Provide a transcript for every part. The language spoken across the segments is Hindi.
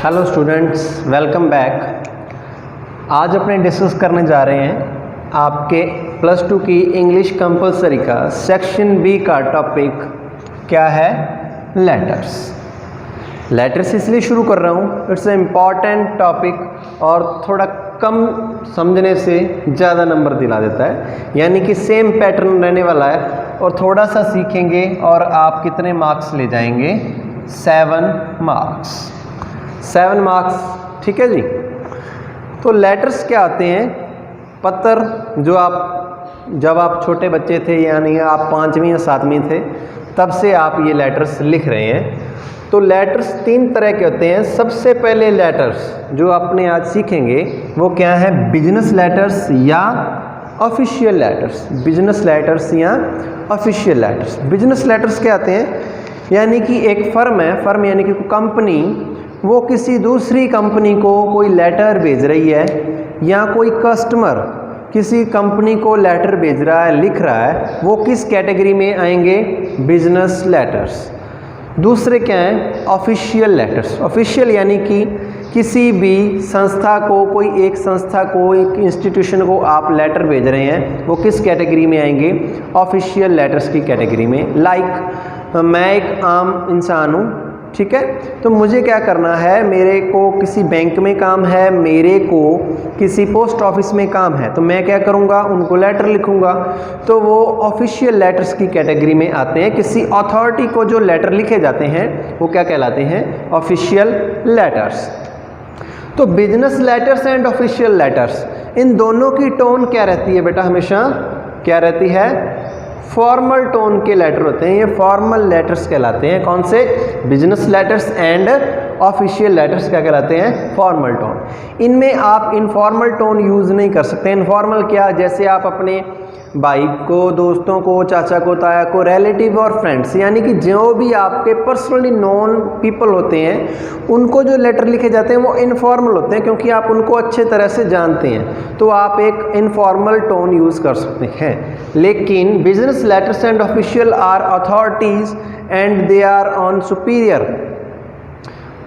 Hello students, welcome back. आज अपने डिस्कस करने जा रहे हैं आपके प्लस टू की इंग्लिश कंपलसरी का सेक्शन बी का टॉपिक क्या है, लेटर्स। लेटर्स इसलिए शुरू कर रहा हूँ, इट्स ए इम्पॉर्टेंट टॉपिक और थोड़ा कम समझने से ज़्यादा नंबर दिला देता है, यानी कि सेम पैटर्न रहने वाला है और थोड़ा सा सीखेंगे और आप कितने मार्क्स ले जाएंगे, 7 मार्क्स। 7 मार्क्स, ठीक है जी। तो लेटर्स क्या आते हैं, पत्र जो आप जब आप छोटे बच्चे थे यानी आप 5वीं या 7वीं थे तब से आप ये लेटर्स लिख रहे हैं। तो लेटर्स 3 तरह के होते हैं। सबसे पहले लेटर्स जो आपने आज सीखेंगे वो क्या है, बिजनेस लेटर्स या ऑफिशियल लेटर्स। बिजनेस लेटर्स या ऑफिशियल लेटर्स। बिजनेस लेटर्स क्या आते हैं, यानी कि एक फर्म है, फर्म यानी कि कंपनी, वो किसी दूसरी कंपनी को कोई लेटर भेज रही है या कोई कस्टमर किसी कंपनी को लेटर भेज रहा है, लिख रहा है, वो किस कैटेगरी में आएंगे, बिजनेस लेटर्स। दूसरे क्या हैं, ऑफिशियल लेटर्स। ऑफिशियल यानी कि किसी भी संस्था को, कोई एक संस्था को, एक इंस्टीट्यूशन को आप लेटर भेज रहे हैं, वो किस कैटेगरी में आएंगे, ऑफिशियल लेटर्स की कैटेगरी में। लाइक मैं एक आम इंसान हूँ, ठीक है, तो मुझे क्या करना है, मेरे को किसी बैंक में काम है, मेरे को किसी पोस्ट ऑफिस में काम है, तो मैं क्या करूँगा, उनको लेटर लिखूँगा। तो वो ऑफिशियल लेटर्स की कैटेगरी में आते हैं। किसी अथॉरिटी को जो लेटर लिखे जाते हैं वो क्या कहलाते हैं, ऑफिशियल लेटर्स। तो business letters and official letters, इन दोनों की टोन क्या रहती है बेटा, हमेशा क्या रहती है, फॉर्मल टोन के लेटर होते हैं। ये फॉर्मल लेटर्स कहलाते हैं। कौन से, business letters and official letters क्या कहलाते हैं, फॉर्मल टोन। इनमें आप इनफॉर्मल टोन यूज़ नहीं कर सकते। इनफॉर्मल क्या, जैसे आप अपने भाई को, दोस्तों को, चाचा को, ताया को, रिलेटिव और फ्रेंड्स, यानी कि जो भी आपके पर्सनली नोन पीपल होते हैं, उनको जो लेटर लिखे जाते हैं वो इनफॉर्मल होते हैं, क्योंकि आप उनको अच्छे तरह से जानते हैं, तो आप एक इनफॉर्मल टोन यूज़ कर सकते हैं। लेकिन business letters and official are authorities and they are on superior,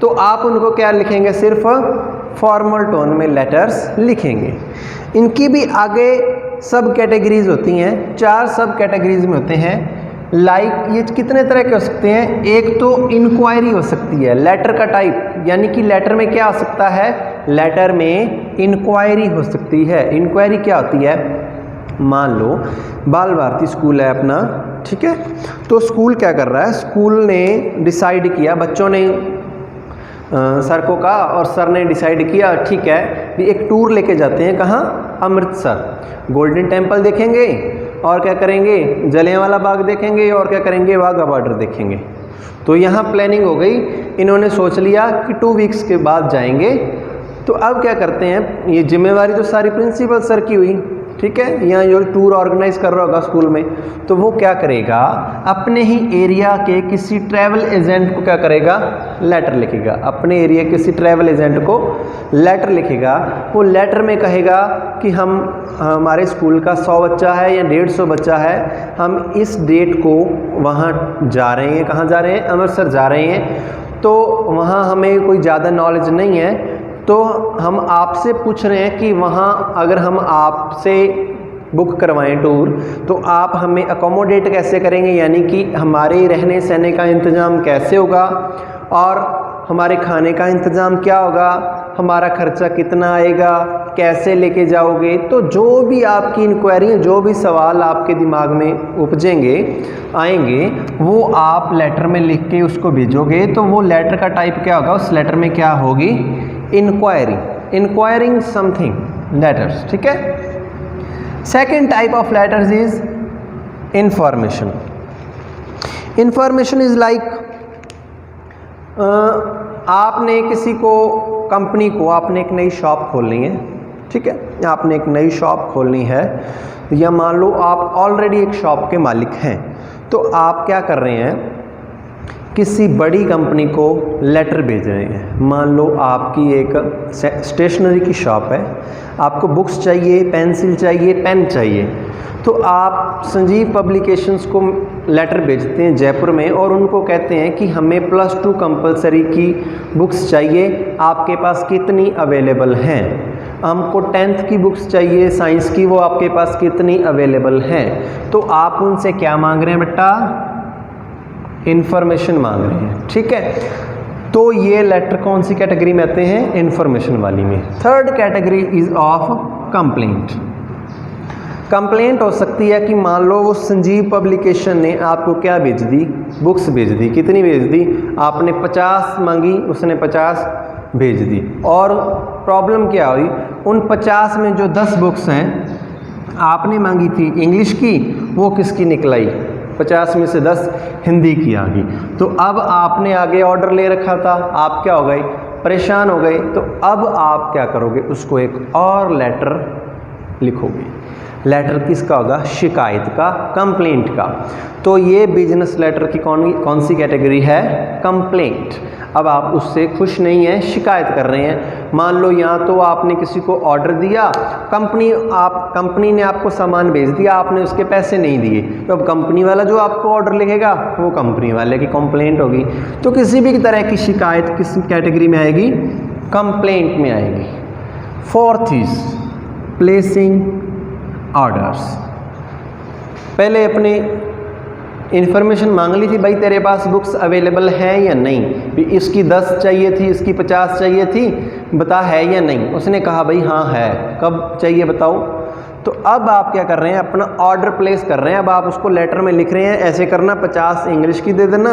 तो आप उनको क्या लिखेंगे, सिर्फ फॉर्मल टोन में लेटर्स लिखेंगे। इनकी भी आगे सब कैटेगरीज होती हैं, 4 सब कैटेगरीज में होते हैं। लाइक ये कितने तरह के हो सकते हैं, एक तो इंक्वायरी हो सकती है, लेटर का टाइप, यानी कि लेटर में क्या हो सकता है, लेटर में इंक्वायरी हो सकती है। इंक्वायरी क्या होती है, मान लो बाल भारती स्कूल है अपना, ठीक है, तो स्कूल क्या कर रहा है, स्कूल ने डिसाइड किया, बच्चों ने सर को कहा और सर ने डिसाइड किया, ठीक है भी एक टूर लेके जाते हैं, कहाँ, अमृतसर। गोल्डन टेम्पल देखेंगे और क्या करेंगे, जलियांवाला बाग देखेंगे और क्या करेंगे, वाघा बॉर्डर देखेंगे। तो यहाँ प्लानिंग हो गई, इन्होंने सोच लिया कि 2 वीक्स के बाद जाएंगे। तो अब क्या करते हैं, ये जिम्मेवारी तो सारी प्रिंसिपल सर की हुई, ठीक है, यहाँ जो टूर ऑर्गेनाइज कर रहा होगा स्कूल में, तो वो क्या करेगा, अपने ही एरिया के किसी ट्रैवल एजेंट को क्या करेगा, लेटर लिखेगा। अपने एरिया के किसी ट्रैवल एजेंट को लेटर लिखेगा। वो लेटर में कहेगा कि हमारे स्कूल का 100 बच्चा है या 150 बच्चा है, हम इस डेट को वहाँ जा रहे हैं, कहाँ जा रहे हैं, अमृतसर जा रहे हैं, तो वहाँ हमें कोई ज़्यादा नॉलेज नहीं है, तो हम आपसे पूछ रहे हैं कि वहाँ अगर हम आपसे बुक करवाएं टूर, तो आप हमें अकोमोडेट कैसे करेंगे, यानी कि हमारे रहने सहने का इंतज़ाम कैसे होगा और हमारे खाने का इंतज़ाम क्या होगा, हमारा खर्चा कितना आएगा, कैसे लेके जाओगे। तो जो भी आपकी इंक्वायरी, जो भी सवाल आपके दिमाग में उपजेंगे, आएंगे, वो आप लेटर में लिख के उसको भेजोगे। तो वो लेटर का टाइप क्या होगा, उस लेटर में क्या होगी, इंक्वायरी, इंक्वायरिंग समथिंग, लेटर्स, ठीक है। Second type of letters is information. Information is like, आपने किसी को, कंपनी को, आपने एक नई शॉप खोलनी है, ठीक है, आपने एक नई शॉप खोलनी है, या मान लो आप ऑलरेडी एक शॉप के मालिक हैं, तो आप क्या कर रहे हैं, किसी बड़ी कंपनी को लेटर भेज रहे हैं। मान लो आपकी एक स्टेशनरी की शॉप है, आपको बुक्स चाहिए, पेंसिल चाहिए, पेन चाहिए, तो आप संजीव पब्लिकेशंस को लेटर भेजते हैं जयपुर में और उनको कहते हैं कि हमें +2 कंपलसरी की बुक्स चाहिए, आपके पास कितनी अवेलेबल हैं। हमको 10th की बुक्स चाहिए साइंस की, वो आपके पास कितनी अवेलेबल हैं। तो आप उनसे क्या मांग रहे हैं बेटा? इंफॉर्मेशन मांग रहे हैं, ठीक है। तो ये लेटर कौन सी कैटेगरी में आते हैं? इंफॉर्मेशन वाली में। Third category is of complaint. Complaint हो सकती है कि मान लो वो संजीव पब्लिकेशन ने आपको क्या भेज दी? बुक्स भेज दी। कितनी भेज दी? आपने 50 मांगी, उसने 50 भेज दी। और प्रॉब्लम क्या हुई? उन 50 में जो 10 बुक्स हैं आपने मांगी थी इंग्लिश की, वो किसकी निकलाई? 50 में से 10 हिंदी की आ गई। तो अब आपने आगे ऑर्डर ले रखा था, आप क्या हो गए? परेशान हो गए। तो अब आप क्या करोगे? उसको एक और लेटर लिखोगे। लेटर किसका होगा? शिकायत का, कंप्लेंट का। तो ये बिजनेस लेटर की कौन सी कैटेगरी है? कंप्लेंट। अब आप उससे खुश नहीं हैं, शिकायत कर रहे हैं। मान लो यहाँ तो आपने किसी को ऑर्डर दिया, कंपनी ने आपको सामान भेज दिया, आपने उसके पैसे नहीं दिए, तो अब कंपनी वाला जो आपको ऑर्डर लिखेगा वो कंपनी वाले की कंप्लेंट होगी। तो किसी भी तरह की शिकायत किस कैटेगरी में आएगी? कंप्लेंट में आएगी। Fourth is placing orders. पहले अपने इन्फॉर्मेशन मांग ली थी, भाई तेरे पास बुक्स अवेलेबल हैं या नहीं, भी इसकी 10 चाहिए थी, इसकी 50 चाहिए थी, बता है या नहीं। उसने कहा भाई हाँ है, कब चाहिए बताओ। तो अब आप क्या कर रहे हैं? अपना ऑर्डर प्लेस कर रहे हैं। अब आप उसको लेटर में लिख रहे हैं, ऐसे करना 50 इंग्लिश की दे देना,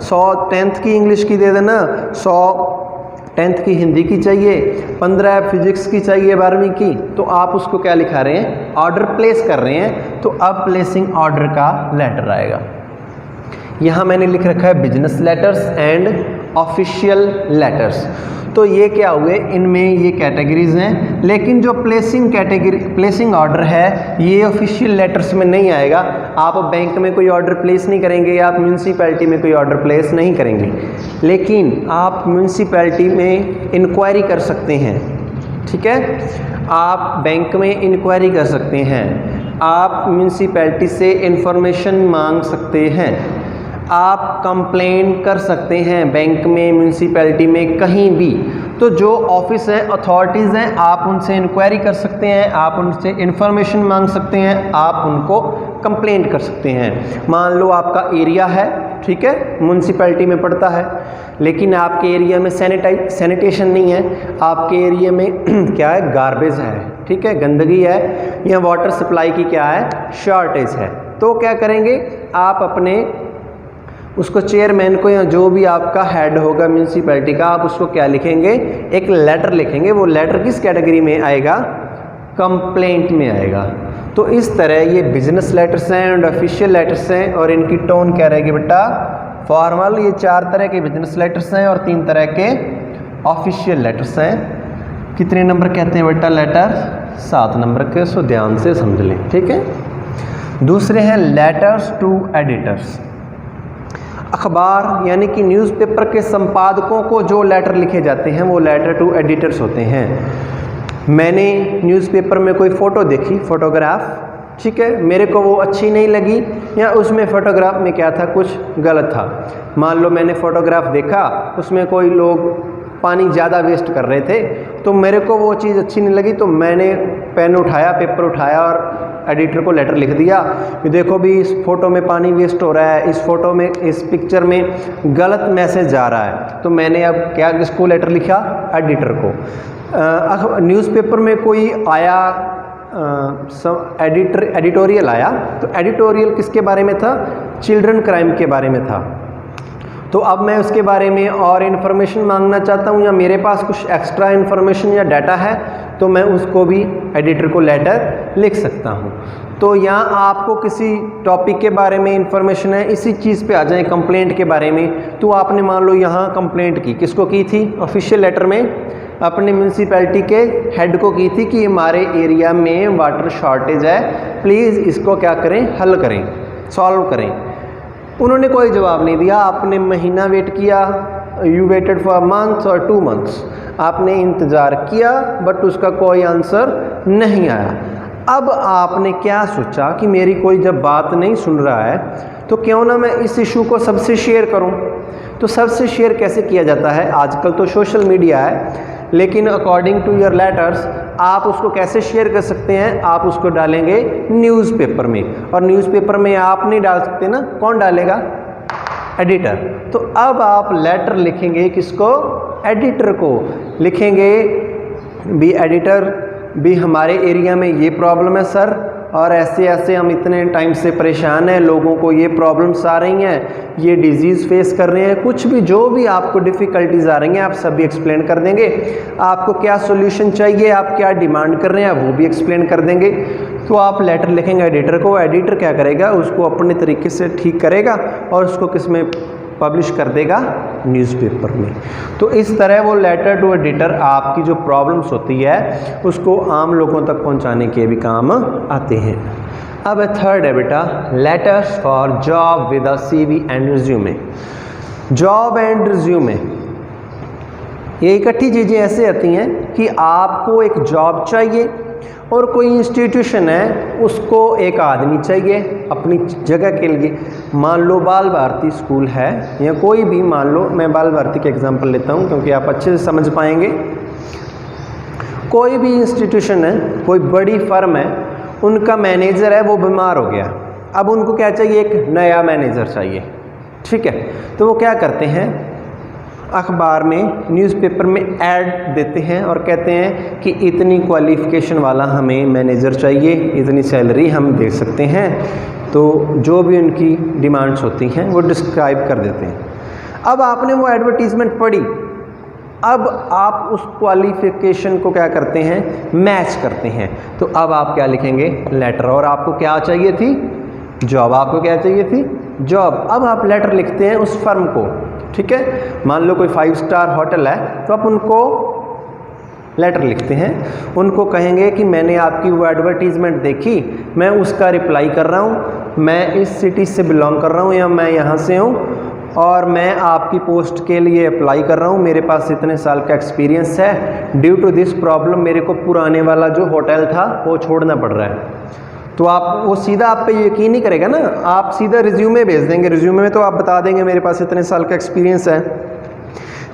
100 10th की इंग्लिश की दे देना, 100 10th की हिंदी की चाहिए, 15 फिजिक्स की चाहिए 12वीं की। तो आप उसको क्या लिखा रहे हैं? ऑर्डर प्लेस कर रहे हैं। तो अब प्लेसिंग ऑर्डर का लेटर आएगा। यहाँ मैंने लिख रखा है business letters and official letters. तो ये क्या हुए? इनमें ये कैटेगरीज हैं, लेकिन जो प्लेसिंग ऑर्डर है ये ऑफिशियल लेटर्स में नहीं आएगा। आप बैंक में कोई ऑर्डर प्लेस नहीं करेंगे, आप म्यूनसिपैलिटी में कोई ऑर्डर प्लेस नहीं करेंगे, लेकिन आप म्यूनसिपैलिटी में इंक्वायरी कर सकते हैं, ठीक है। आप बैंक में इंक्वायरी कर सकते हैं, आप म्यूनसिपैलिटी से इंफॉर्मेशन मांग सकते हैं, आप कंप्लेन कर सकते हैं बैंक में, म्यूनसिपैलिटी में, कहीं भी। तो जो ऑफिस हैं, अथॉरिटीज़ हैं, आप उनसे इंक्वायरी कर सकते हैं, आप उनसे इंफॉर्मेशन मांग सकते हैं, आप उनको कंप्लेंट कर सकते हैं। मान लो आपका एरिया है, ठीक है, म्यूनसिपैलिटी में पड़ता है, लेकिन आपके एरिया में सैनिटेशन नहीं है, आपके एरिया में क्या है? गार्बेज है, ठीक है, गंदगी है, या वाटर सप्लाई की क्या है? शॉर्टेज है। तो क्या करेंगे? आप अपने उसको चेयरमैन को या जो भी आपका हेड होगा म्यूनसिपैलिटी का, आप उसको क्या लिखेंगे? एक लेटर लिखेंगे। वो लेटर किस कैटेगरी में आएगा? कंप्लेंट में आएगा। तो इस तरह ये बिजनेस लेटर्स हैं एंड ऑफिशियल लेटर्स हैं, और इनकी टोन क्या रहेगी बेटा? फॉर्मल। ये 4 तरह के बिजनेस लेटर्स हैं और 3 तरह के ऑफिशियल लेटर्स हैं। कितने नंबर कहते हैं बेटा लेटर? 7 नंबर के, सो ध्यान से समझ लें, ठीक है। दूसरे हैं लेटर्स टू एडिटर्स। अखबार यानी कि न्यूज़पेपर के संपादकों को जो लेटर लिखे जाते हैं वो लेटर टू एडिटर्स होते हैं। मैंने न्यूज़पेपर में कोई फ़ोटो देखी, फोटोग्राफ, ठीक है, मेरे को वो अच्छी नहीं लगी, या उसमें फ़ोटोग्राफ में क्या था? कुछ गलत था। मान लो मैंने फ़ोटोग्राफ देखा, उसमें कोई लोग पानी ज़्यादा वेस्ट कर रहे थे, तो मेरे को वो चीज़ अच्छी नहीं लगी, तो मैंने पेन उठाया, पेपर उठाया और एडिटर को लेटर लिख दिया कि देखो भी इस फ़ोटो में पानी वेस्ट हो रहा है, इस फ़ोटो में, इस पिक्चर में गलत मैसेज जा रहा है। तो मैंने अब क्या किसको लेटर लिखा? एडिटर को। न्यूज़पेपर में कोई आया, एडिटोरियल आया, तो एडिटोरियल किसके बारे में था? चिल्ड्रन क्राइम के बारे में था। तो अब मैं उसके बारे में और इन्फॉर्मेशन मांगना चाहता हूँ, या मेरे पास कुछ एक्स्ट्रा इन्फॉर्मेशन या डाटा है, तो मैं उसको भी एडिटर को लेटर लिख सकता हूँ। तो यहाँ आपको किसी टॉपिक के बारे में इन्फॉर्मेशन है, इसी चीज़ पे आ जाए कंप्लेंट के बारे में। तो आपने मान लो यहाँ कंप्लेंट की, किसको की थी? ऑफिशियल लेटर में अपने म्यूनसिपैलिटी के हेड को की थी कि हमारे एरिया में वाटर शॉर्टेज है, प्लीज़ इसको क्या करें? हल करें, सॉल्व करें। उन्होंने कोई जवाब नहीं दिया। आपने महीना वेट किया, यू वेटेड फॉर मंथ्स और 2 मंथ्स। आपने इंतज़ार किया बट उसका कोई आंसर नहीं आया। अब आपने क्या सोचा कि मेरी कोई जब बात नहीं सुन रहा है तो क्यों ना मैं इस इशू को सबसे शेयर करूं। तो सबसे शेयर कैसे किया जाता है? आजकल तो सोशल मीडिया है, लेकिन अकॉर्डिंग टू योर लेटर्स आप उसको कैसे शेयर कर सकते हैं? आप उसको डालेंगे न्यूज़पेपर में, और न्यूज़पेपर में आप नहीं डाल सकते ना, कौन डालेगा? एडिटर। तो अब आप लेटर लिखेंगे किसको? एडिटर को लिखेंगे, भी एडिटर भी हमारे एरिया में ये प्रॉब्लम है सर, और ऐसे ऐसे हम इतने टाइम से परेशान हैं, लोगों को ये प्रॉब्लम्स आ रही हैं, ये डिजीज़ फेस कर रहे हैं, कुछ भी जो भी आपको डिफ़िकल्टीज आ रही हैं आप सभी एक्सप्लेन कर देंगे। आपको क्या सॉल्यूशन चाहिए, आप क्या डिमांड कर रहे हैं वो भी एक्सप्लेन कर देंगे। तो आप लेटर लिखेंगे एडिटर को, एडिटर क्या करेगा? उसको अपने तरीके से ठीक करेगा और उसको किस में पब्लिश कर देगा? न्यूज़पेपर में। तो इस तरह वो लेटर टू एडिटर आपकी जो प्रॉब्लम्स होती है उसको आम लोगों तक पहुंचाने के भी काम आते हैं। अब थर्ड है बेटा, letters for job with a CV and resume. Job and resume ये इकट्ठी चीज़ें ऐसे आती हैं कि आपको एक जॉब चाहिए और कोई इंस्टीट्यूशन है उसको एक आदमी चाहिए अपनी जगह के लिए। मान लो बाल भारती स्कूल है या कोई भी, मान लो मैं बाल भारती के एग्जांपल लेता हूँ क्योंकि आप अच्छे से समझ पाएंगे। कोई भी इंस्टीट्यूशन है, कोई बड़ी फर्म है, उनका मैनेजर है वो बीमार हो गया, अब उनको क्या चाहिए? एक नया मैनेजर चाहिए, ठीक है। तो वो क्या करते हैं, अखबार में, न्यूज़पेपर में ऐड देते हैं और कहते हैं कि इतनी क्वालिफ़िकेशन वाला हमें मैनेजर चाहिए, इतनी सैलरी हम दे सकते हैं। तो जो भी उनकी डिमांड्स होती हैं वो डिस्क्राइब कर देते हैं। अब आपने वो एडवर्टीज़मेंट पढ़ी, अब आप उस क्वालिफ़िकेशन को क्या करते हैं? मैच करते हैं। तो अब आप क्या लिखेंगे? लेटर। और आपको क्या चाहिए थी? जॉब। आपको क्या चाहिए थी? जॉब। अब आप लेटर लिखते हैं उस फर्म को, ठीक है। मान लो कोई 5 स्टार होटल है तो आप उनको लेटर लिखते हैं, उनको कहेंगे कि मैंने आपकी वो एडवर्टीज़मेंट देखी, मैं उसका रिप्लाई कर रहा हूँ, मैं इस सिटी से बिलोंग कर रहा हूँ या मैं यहाँ से हूँ और मैं आपकी पोस्ट के लिए अप्लाई कर रहा हूँ, मेरे पास इतने साल का एक्सपीरियंस है, ड्यू टू दिस प्रॉब्लम मेरे को पुराने वाला जो होटल था वो छोड़ना पड़ रहा है। तो आप वो सीधा आप पे यकीन नहीं करेगा ना, आप सीधा रिज्यूमे भेज देंगे। रिज्यूमे में तो आप बता देंगे मेरे पास इतने साल का एक्सपीरियंस है,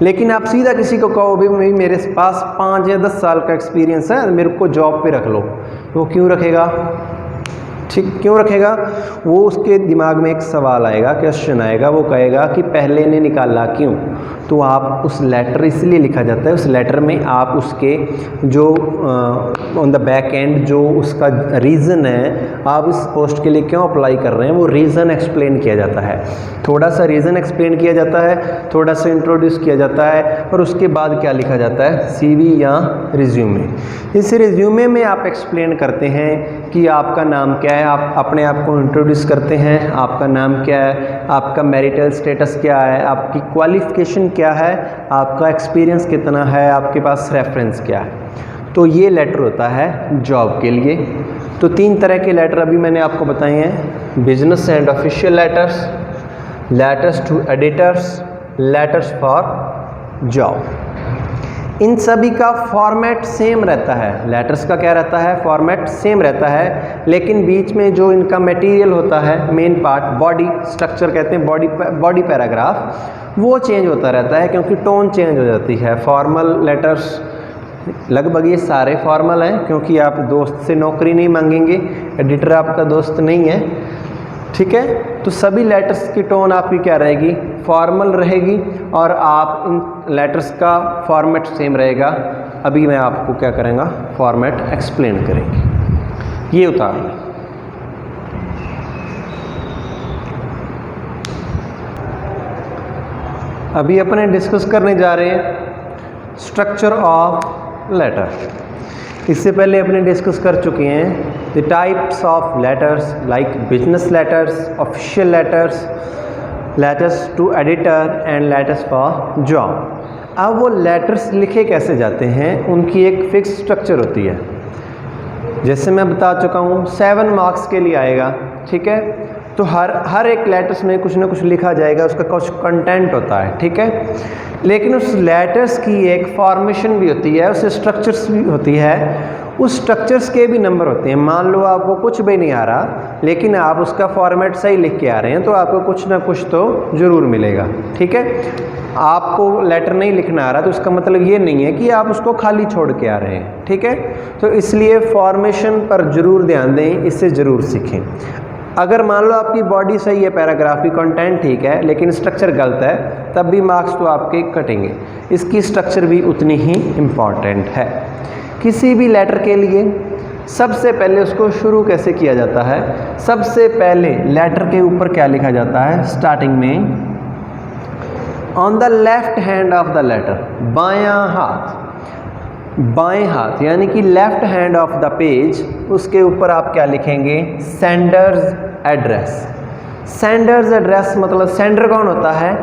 लेकिन आप सीधा किसी को कहो भी मेरे पास 5 या 10 साल का एक्सपीरियंस है, मेरे को जॉब पे रख लो, वो क्यों रखेगा? ठीक, क्यों रखेगा? वो उसके दिमाग में एक सवाल आएगा, क्वेश्चन आएगा, वो कहेगा कि पहले ने निकाला क्यों? तो आप उस लेटर इसलिए लिखा जाता है, उस लेटर में आप उसके जो ऑन द बैक एंड जो उसका रीज़न है, आप इस पोस्ट के लिए क्यों अप्लाई कर रहे हैं, वो रीज़न एक्सप्लेन किया जाता है। थोड़ा सा रीज़न एक्सप्लेन किया जाता है, थोड़ा सा इंट्रोड्यूस किया जाता है, और उसके बाद क्या लिखा जाता है? CV या रिज्यूमे। इस रिज्यूमे में आप एक्सप्लेन करते हैं कि आपका नाम क्या है, आप अपने आप को इंट्रोड्यूस करते हैं, आपका नाम क्या है, आपका मैरिटल स्टेटस क्या है, आपकी क्वालिफ़िकेशन क्या है, आपका एक्सपीरियंस कितना है, आपके पास रेफरेंस क्या है। तो ये लेटर होता है जॉब के लिए। तो 3 तरह के लेटर अभी मैंने आपको बताए हैं, business and official letters, letters to editors, letters for job. इन सभी का फॉर्मेट सेम रहता है। लेटर्स का क्या रहता है? फॉर्मेट सेम रहता है, लेकिन बीच में जो इनका मटेरियल होता है, मेन पार्ट, बॉडी स्ट्रक्चर कहते हैं, बॉडी पैराग्राफ, वो चेंज होता रहता है क्योंकि टोन चेंज हो जाती है। फॉर्मल लेटर्स लगभग ये सारे फॉर्मल हैं क्योंकि आप दोस्त से नौकरी नहीं मांगेंगे, एडिटर आपका दोस्त नहीं है, ठीक है। तो सभी लेटर्स की टोन आपकी क्या रहेगी? फॉर्मल रहेगी, और आप इन लेटर्स का फॉर्मेट सेम रहेगा। अभी मैं आपको क्या करेंगे? फॉर्मेट एक्सप्लेन करेंगे। ये उतार लें। अभी अपने डिस्कस करने जा रहे हैं स्ट्रक्चर ऑफ लेटर। इससे पहले अपने डिस्कस कर चुके हैं the types of letters like business letters, official letters, letters to editor and letters for job. अब वो लेटर्स लिखे कैसे जाते हैं, उनकी एक फिक्स स्ट्रक्चर होती है। जैसे मैं बता चुका हूँ 7 मार्क्स के लिए आएगा, ठीक है। तो हर एक लेटर्स में कुछ ना कुछ लिखा जाएगा, उसका कुछ कंटेंट होता है, ठीक है। लेकिन उस लेटर्स की एक फॉर्मेशन भी होती है, उस स्ट्रक्चर्स भी होती है, उस स्ट्रक्चर्स के भी नंबर होते हैं। मान लो आपको कुछ भी नहीं आ रहा लेकिन आप उसका फॉर्मेट सही लिख के आ रहे हैं तो आपको कुछ ना कुछ तो ज़रूर मिलेगा, ठीक है। आपको लेटर नहीं लिखना आ रहा तो उसका मतलब ये नहीं है कि आप उसको खाली छोड़ के आ रहे हैं, ठीक है। तो इसलिए फॉर्मेशन पर ज़रूर ध्यान दें, इससे ज़रूर सीखें। अगर मान लो आपकी बॉडी सही है, पैराग्राफ की कंटेंट ठीक है लेकिन स्ट्रक्चर गलत है, तब भी मार्क्स तो आपके कटेंगे। इसकी स्ट्रक्चर भी उतनी ही इम्पॉर्टेंट है। किसी भी लेटर के लिए सबसे पहले उसको शुरू कैसे किया जाता है, सबसे पहले लेटर के ऊपर क्या लिखा जाता है, स्टार्टिंग में on the left hand of the letter, बायां हाथ, बाएं हाथ यानी कि left hand of the page, उसके ऊपर आप क्या लिखेंगे, सेंडर्स एड्रेस। सेंडर्स एड्रेस मतलब सेंडर कौन होता है,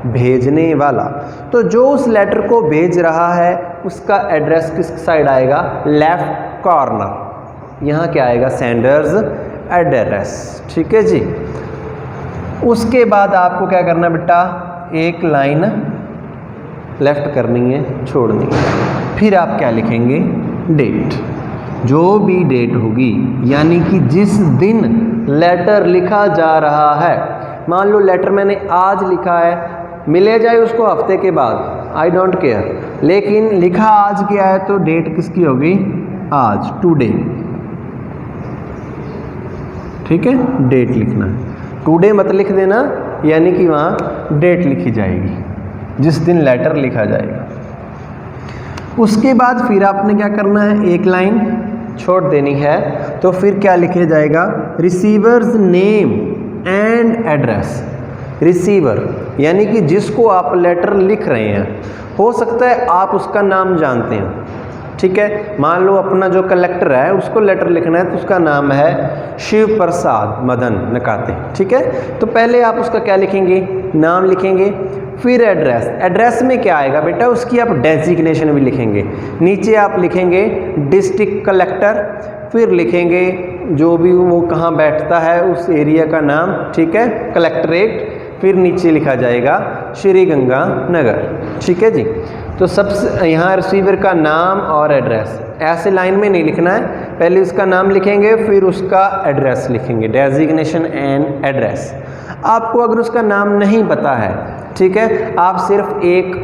भेजने वाला। तो जो उस लेटर को भेज रहा है उसका एड्रेस किस साइड आएगा, लेफ्ट कॉर्नर, यहाँ क्या आएगा, सेंडर्स एड्रेस, ठीक है जी। उसके बाद आपको क्या करना बेटा, एक लाइन लेफ्ट करनी है, छोड़नी है। फिर आप क्या लिखेंगे, डेट, जो भी डेट होगी यानी कि जिस दिन लेटर लिखा जा रहा है। मान लो लेटर मैंने आज लिखा है, मिले जाए उसको हफ्ते के बाद, आई डोंट केयर, लेकिन लिखा आज किया है तो डेट किसकी होगी, आज, टुडे, ठीक है। डेट लिखना है, टुडे मत लिख देना, यानी कि वहाँ डेट लिखी जाएगी जिस दिन लेटर लिखा जाएगा। उसके बाद फिर आपने क्या करना है, एक लाइन छोड़ देनी है, तो फिर क्या लिखे जाएगा, receiver's name and address. Receiver यानी कि जिसको आप लेटर लिख रहे हैं, हो सकता है आप उसका नाम जानते हैं, ठीक है। मान लो अपना जो कलेक्टर है उसको लेटर लिखना है तो उसका नाम है शिव प्रसाद मदन नकाते, ठीक है। तो पहले आप उसका क्या लिखेंगे, नाम लिखेंगे, फिर एड्रेस। एड्रेस में क्या आएगा बेटा, उसकी आप डेजिग्नेशन भी लिखेंगे। नीचे आप लिखेंगे डिस्ट्रिक्ट कलेक्टर, फिर लिखेंगे जो भी वो कहाँ बैठता है उस एरिया का नाम, ठीक है, कलेक्ट्रेट, फिर नीचे लिखा जाएगा श्री गंगानगर, ठीक है जी। तो सबसे यहाँ रिसीवर का नाम और एड्रेस ऐसे लाइन में नहीं लिखना है, पहले उसका नाम लिखेंगे फिर उसका एड्रेस लिखेंगे, डेजिग्नेशन एंड एड्रेस। आपको अगर उसका नाम नहीं पता है, ठीक है, आप सिर्फ एक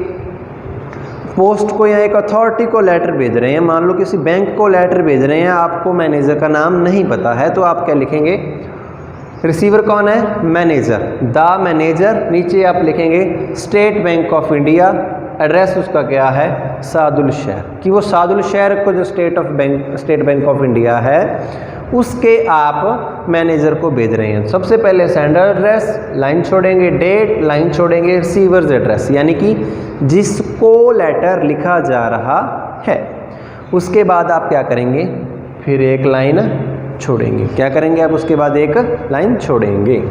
पोस्ट को या एक अथॉरिटी को लेटर भेज रहे हैं, मान लो किसी बैंक को लेटर भेज रहे हैं, आपको मैनेजर का नाम नहीं पता है, तो आप क्या लिखेंगे, रिसीवर कौन है, मैनेजर, द मैनेजर, नीचे आप लिखेंगे state bank of India, address उसका क्या है, सादुल शहर, कि वो सादुल शहर को जो स्टेट बैंक ऑफ इंडिया है उसके आप मैनेजर को भेज रहे हैं। सबसे पहले सेंडर एड्रेस, लाइन छोड़ेंगे, डेट, लाइन छोड़ेंगे, रिसीवर्स एड्रेस यानी कि जिसको लेटर लिखा जा रहा है। उसके बाद आप क्या करेंगे, फिर एक लाइन छोड़ेंगे, क्या करेंगे आप, उसके बाद एक लाइन छोड़ेंगे।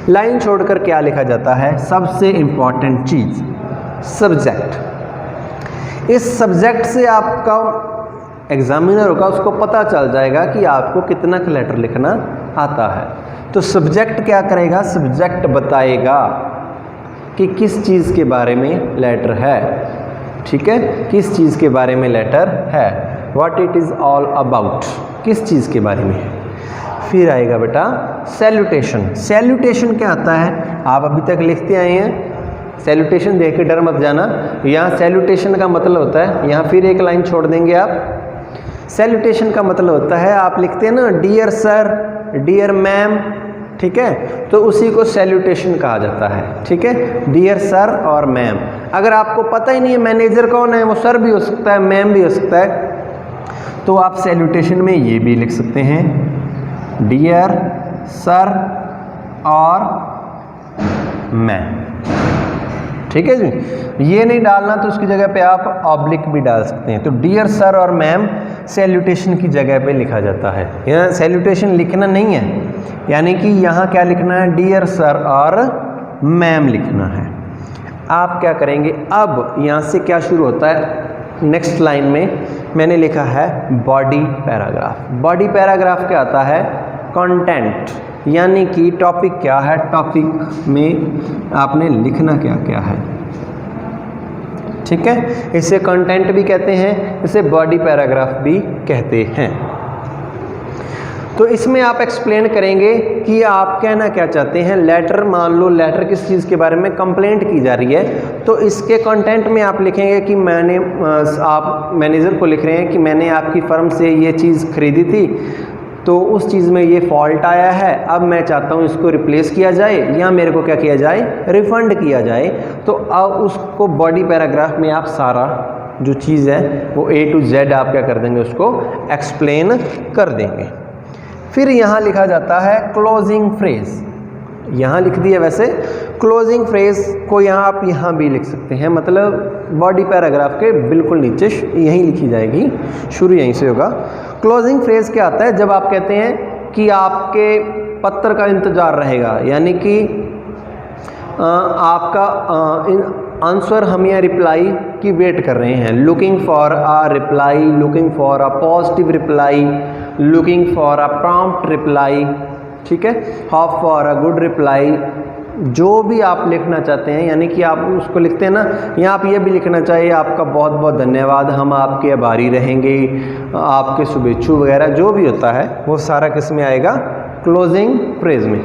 लाइन छोड़कर क्या लिखा जाता है, सबसे इम्पॉर्टेंट चीज़, सब्जेक्ट। इस सब्जेक्ट से आपका एग्जामिनर होगा उसको पता चल जाएगा कि आपको कितना लेटर लिखना आता है। तो सब्जेक्ट क्या करेगा, सब्जेक्ट बताएगा कि किस चीज़ के बारे में लेटर है, ठीक है, किस चीज़ के बारे में लेटर है, what it is all about, किस चीज़ के बारे में है। फिर आएगा बेटा सैल्यूटेशन। सैल्यूटेशन क्या आता है, आप अभी तक लिखते आए हैं, सैल्यूटेशन देख के डर मत जाना, यहाँ सैल्यूटेशन का मतलब होता है, यहाँ फिर एक लाइन छोड़ देंगे आप। सैल्यूटेशन का मतलब होता है, आप लिखते हैं ना डियर सर, डियर मैम, ठीक है, तो उसी को सैल्यूटेशन कहा जाता है, ठीक है, डियर सर और मैम। अगर आपको पता ही नहीं है मैनेजर कौन है, वो सर भी हो सकता है, मैम भी हो सकता है, तो आप सैल्यूटेशन में ये भी लिख सकते हैं, डियर सर और मैम, ठीक है जी। ये नहीं डालना तो उसकी जगह पे आप ऑब्लिक भी डाल सकते हैं। तो डियर सर और मैम सैल्यूटेशन की जगह पे लिखा जाता है। यहाँ सैल्यूटेशन लिखना नहीं है, यानी कि यहाँ क्या लिखना है, डियर सर और मैम लिखना है। आप क्या करेंगे, अब यहाँ से क्या शुरू होता है, नेक्स्ट लाइन में मैंने लिखा है बॉडी पैराग्राफ। बॉडी पैराग्राफ क्या आता है, कंटेंट यानी कि टॉपिक क्या है, टॉपिक में आपने लिखना क्या क्या है। ठीक है, इसे कंटेंट भी कहते हैं, इसे बॉडी पैराग्राफ भी कहते हैं। तो इसमें आप एक्सप्लेन करेंगे कि आप कहना क्या चाहते हैं। लेटर, मान लो लेटर किस चीज़ के बारे में कंप्लेंट की जा रही है, तो इसके कंटेंट में आप लिखेंगे कि आप मैनेजर को लिख रहे हैं कि मैंने आपकी फर्म से ये चीज़ खरीदी थी, तो उस चीज़ में ये फॉल्ट आया है, अब मैं चाहता हूँ इसको रिप्लेस किया जाए या मेरे को क्या किया जाए, रिफ़ंड किया जाए। तो अब उसको बॉडी पैराग्राफ में आप सारा जो चीज़ है वो A to Z आप क्या कर देंगे, उसको एक्सप्लेन कर देंगे। फिर यहाँ लिखा जाता है क्लोजिंग फ्रेज, यहाँ लिख दिया। वैसे क्लोजिंग फ्रेज को आप यहाँ भी लिख सकते हैं, मतलब बॉडी पैराग्राफ के बिल्कुल नीचे यहीं लिखी जाएगी, शुरू यहीं से होगा। क्लोजिंग फ्रेज क्या आता है, जब आप कहते हैं कि आपके पत्र का इंतज़ार रहेगा, यानी कि आपका आंसर हम या रिप्लाई की वेट कर रहे हैं। Looking for a reply, looking for a positive reply, looking for a prompt reply, ठीक है, hope for a good reply, जो भी आप लिखना चाहते हैं, यानी कि आप उसको लिखते हैं ना, या आप ये भी लिखना चाहिए आपका बहुत बहुत धन्यवाद, हम आपके आभारी रहेंगे, आपके शुभेच्छु वगैरह जो भी होता है वो सारा किस में आएगा, क्लोजिंग फ्रेज में।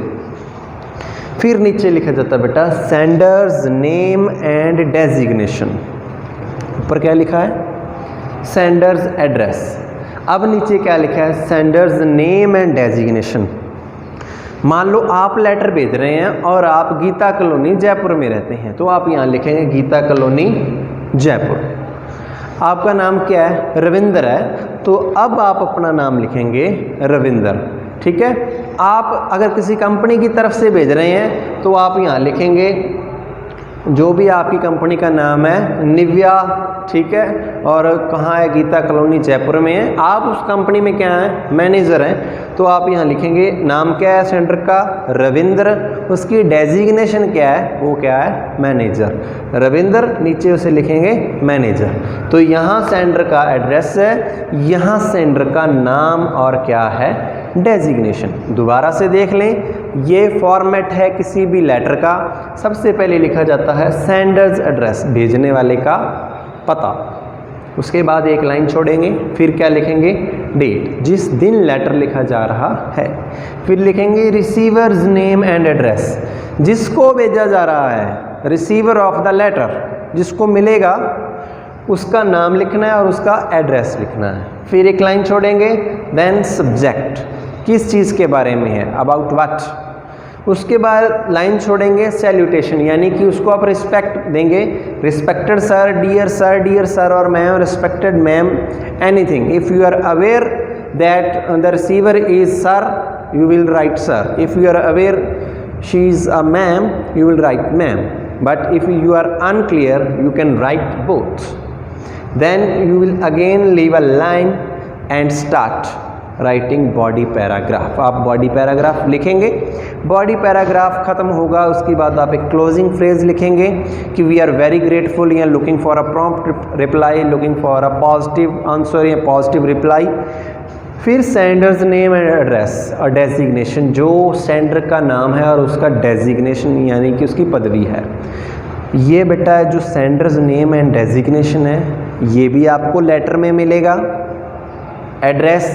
फिर नीचे लिखा जाता है बेटा सेंडर्स नेम एंड डेजिग्नेशन। ऊपर क्या लिखा है, सेंडर्स एड्रेस। अब नीचे क्या लिखा है, सेंडर्स नेम एंड डेजिग्नेशन। मान लो आप लेटर भेज रहे हैं और आप गीता कॉलोनी जयपुर में रहते हैं, तो आप यहाँ लिखेंगे गीता कॉलोनी जयपुर। आपका नाम क्या है, रविंद्र है, तो अब आप अपना नाम लिखेंगे रविंद्र। ठीक है, आप अगर किसी कंपनी की तरफ से भेज रहे हैं तो आप यहाँ लिखेंगे जो भी आपकी कंपनी का नाम है, निव्या, ठीक है, और कहाँ है, गीता कॉलोनी जयपुर में है। आप उस कंपनी में क्या है, मैनेजर हैं, तो आप यहाँ लिखेंगे नाम क्या है सेंडर का, रविंद्र, उसकी डेजिग्नेशन क्या है, वो क्या है, मैनेजर। रविंद्र, नीचे उसे लिखेंगे मैनेजर। तो यहाँ सेंडर का एड्रेस है, यहाँ सेंडर का नाम और क्या है, डेजिग्नेशन। दोबारा से देख लें, ये फॉर्मेट है किसी भी लेटर का। सबसे पहले लिखा जाता है सेंडर्स एड्रेस, भेजने वाले का पता, उसके बाद एक लाइन छोड़ेंगे, फिर क्या लिखेंगे, डेट, जिस दिन लेटर लिखा जा रहा है। फिर लिखेंगे रिसीवर्स नेम एंड एड्रेस, जिसको भेजा जा रहा है, रिसीवर ऑफ द लेटर, जिसको मिलेगा उसका नाम लिखना है और उसका एड्रेस लिखना है। फिर एक लाइन छोड़ेंगे, देन सब्जेक्ट, किस चीज़ के बारे में है, अबाउट व्हाट। उसके बाद लाइन छोड़ेंगे सैल्यूटेशन, यानी कि उसको आप रिस्पेक्ट देंगे, रिस्पेक्टेड सर, डियर सर और ma'am, respected ma'am, anything. If you are aware that the receiver is sir, you will write sir. If you are aware she is a ma'am, you will write ma'am, but if you are unclear you can write both. Then you will again leave a line and start writing body paragraph। आप बॉडी पैराग्राफ लिखेंगे, बॉडी पैराग्राफ खत्म होगा, उसके बाद आप एक क्लोजिंग फ्रेज लिखेंगे कि वी आर वेरी ग्रेटफुल या looking for a prompt reply, looking for a positive answer या पॉजिटिव रिप्लाई। फिर सेंडर्स नेम एंड एड्रेस और डेजिग्नेशन, जो सेंडर का नाम है और उसका डेजिग्नेशन यानी कि उसकी पदवी है। ये बेटा जो सेंडर्स नेम एंड डेजिग्नेशन है ये भी आपको लेटर में मिलेगा, एड्रेस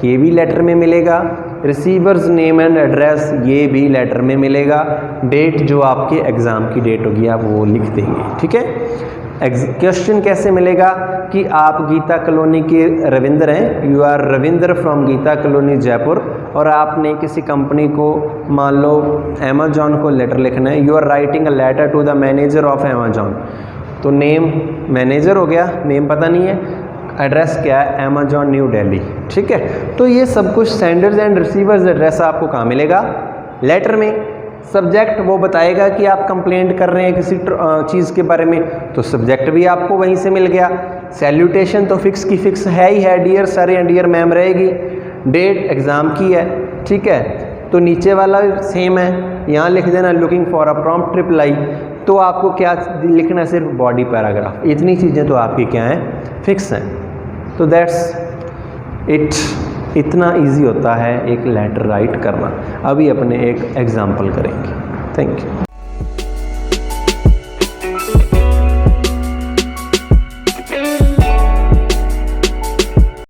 ये भी लेटर में मिलेगा, रिसीवर्स नेम एंड एड्रेस ये भी लेटर में मिलेगा, डेट जो आपके एग्ज़ाम की डेट होगी आप वो लिख देंगे। ठीक है, क्वेश्चन कैसे मिलेगा कि आप गीता कॉलोनी के रविंद्र हैं, you are Ravindra from Geeta colony Jaipur, और आपने किसी कंपनी को, मान लो अमेजॉन को लेटर लिखना है, you are writing a letter to the manager of Amazon. तो नेम मैनेजर हो गया, नेम पता नहीं है, एड्रेस क्या है, अमेजॉन न्यू दिल्ली। ठीक है, तो ये सब कुछ सेंडर्स एंड रिसीवर्स एड्रेस आपको कहाँ मिलेगा, लेटर में। सब्जेक्ट वो बताएगा कि आप कंप्लेंट कर रहे हैं किसी चीज़ के बारे में, तो सब्जेक्ट भी आपको वहीं से मिल गया। सैल्यूटेशन तो फिक्स की फिक्स है ही है, डियर सर या डियर मैम रहेगी। डेट एग्ज़ाम की है, ठीक है, तो नीचे वाला सेम है, यहाँ लिख देना looking for a prompt reply. तो आपको क्या लिखना है, सिर्फ बॉडी पैराग्राफ। इतनी चीज़ें तो आपकी क्या हैं, फिक्स हैं। तो दैट्स इट। इतना इजी होता है एक लेटर राइट करना। अभी अपने एक एग्जाम्पल करेंगे। Thank you.